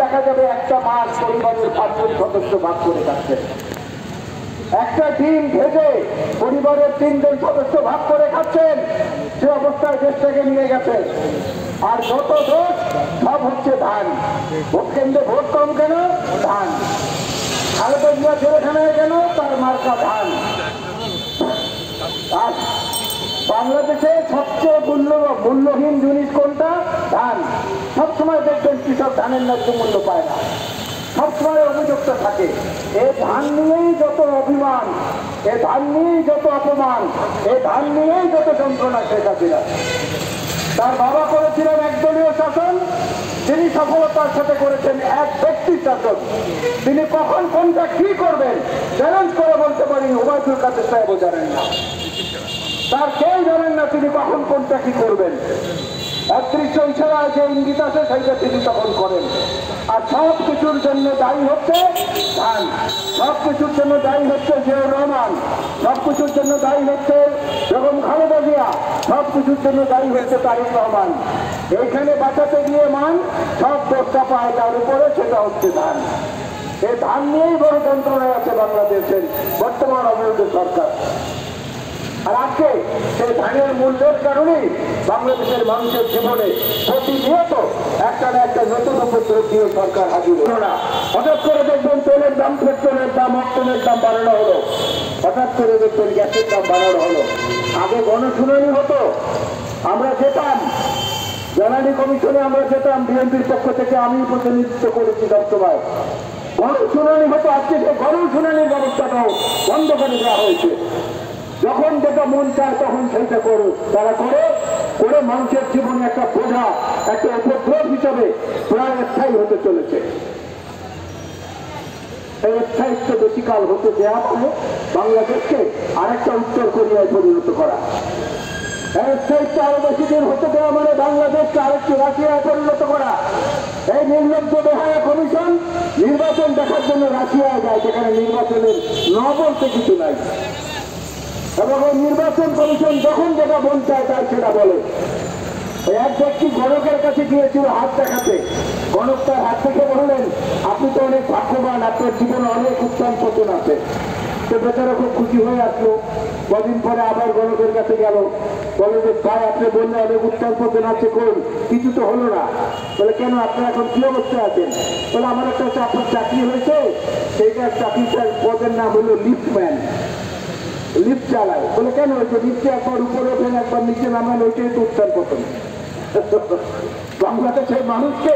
দেখা যাবে একটা মাছ পরিবারের 5 জন সদস্য ভাগ করে খাচ্ছে, একটা ডিম ভেজে পরিবারের 3 জন সদস্য ভাগ করে খাচ্ছেন। সে অবস্থায় দেশটাকে নিয়ে গেছে। আর যত দোষ সব হচ্ছে ধান। ভোট কেন্দ্রে ভোট কম কেন? ধান। খালেদা জিয়া জেলখানায় কেন? তার মার্কা ধান। আর বাংলাদেশে সবচেয়ে মূল্যহীন জিনিস কোনটা? ধান। সবসময় দেখবেন কৃষক ধানের ন্যায্য মূল্য পায় না, সবসময় অভিযুক্ত থাকে। এই ধান নিয়েই যত অভিমান, এই ধান নিয়েই যত অপমান, এই ধান নিয়েই যত যন্ত্রণা শেখ হাসিনা। তার বাবা করেছিলেন একদলীয় শাসন, তিনি সফলতার সাথে করেছেন এক ব্যক্তির শাসন। তিনি কখন কোনটা কি করবেন চ্যালেঞ্জ করে বলতে পারি ওবায়দুল কাদের সাহেবও জানেন না, তার কেউ জানেন না তিনি কখন কোনটা কি করবেন। অদৃশ্য ইশারায় যে ইঙ্গিত আছে সেইটা তিনি তখন করেন। আর সব কিছুর জন্য দায়ী হচ্ছে ধান, সব কিছুর জন্য দায়ী হচ্ছে জিয়াউর রহমান, সব কিছুর জন্য দায়ী হচ্ছে বেগম খালেদা জিয়া, সব কিছুর জন্য দায়ী হচ্ছে তারেক রহমান। এইখানে বাঁচাতে গিয়ে মান সব দোষটা পায় তার উপরে, সেটা হচ্ছে ধান। এই ধান নিয়েই বড় যন্ত্রণায় আছে বাংলাদেশের বর্তমান অবৈধ সরকার। আর আজকে সেই ধানের মূল্যের কারণেই বাংলাদেশের মানুষের জীবনে প্রতিনিয়ত একটা না একটা নতুন উপদ্রব দিয়ে সরকার হাজির হলো না। হঠাৎ করে দেখবেন তেলের দাম, পেট্রোলের দাম, অক্টেনের দাম বাড়ানো হলো, হঠাৎ করে দেখবেন গ্যাসের দাম বাড়ানো হলো। আগে গণশুনানি হতো, আমরা যেতাম জ্বালানি কমিশনে, আমরা যেতাম বিএনপির পক্ষ থেকে, আমি প্রতিনিধিত্ব করেছি সবসময়। গণশুনানি হতো, আজকে সেই গণশুনানির ব্যবস্থাটাও বন্ধ করে দেওয়া হয়েছে। যখন যেটা মন চায় তখন সেইটা করো, তারা করে মানুষের জীবনে একটা বোঝা, একটা উপদ্রব হিসাবে প্রায় স্থায়ী হতে চলেছে। এই স্থায়িত্ব বেশিকাল হতে দেওয়া মানে বাংলাদেশকে আরেকটা উত্তর কোরিয়ায় পরিণত করা। এই স্থায়িত্ব আরো বেশি দিন হতে দেওয়া মানে বাংলাদেশকে আরেকটি রাশিয়ায় পরিণত করা। এই নির্লজ্জ বেহায়া কমিশন নির্বাচন দেখার জন্য রাশিয়ায় যায়, যেখানে নির্বাচনের বলতে কিছু নাই। এবং ওই নির্বাচন কমিশন যখন যেটা মন চায় তাই সেটা বলে। এক ব্যক্তি গণকের কাছে গিয়েছিল হাত দেখাতে, গণক তার হাত থেকে বললেন, আপনি তো অনেক ভাগ্যবান, আপনার জীবনে অনেক উত্থান পতন আছে। তো বেচারা খুব খুশি হয়ে আসলো। কদিন পরে আবার গণকের কাছে গেল, বলে যে ভাই আপনি বললে অনেক উত্থান পতন আছে, কোন কিছু তো হলো না। বলে কেন, আপনি এখন কি অবস্থায় আছেন? বলে আমার একটা আপনার চাকরি হয়েছে, সেইটার চাকরিটার পদের নাম হলো লিফটম্যান, লিফট চালায়। বলে কেন, হয়েছে লিফটে একবার উপরে ওঠেন একবার নিচে নামেন, ওইটাই তো উত্থান পতন। বাংলাদেশের মানুষকে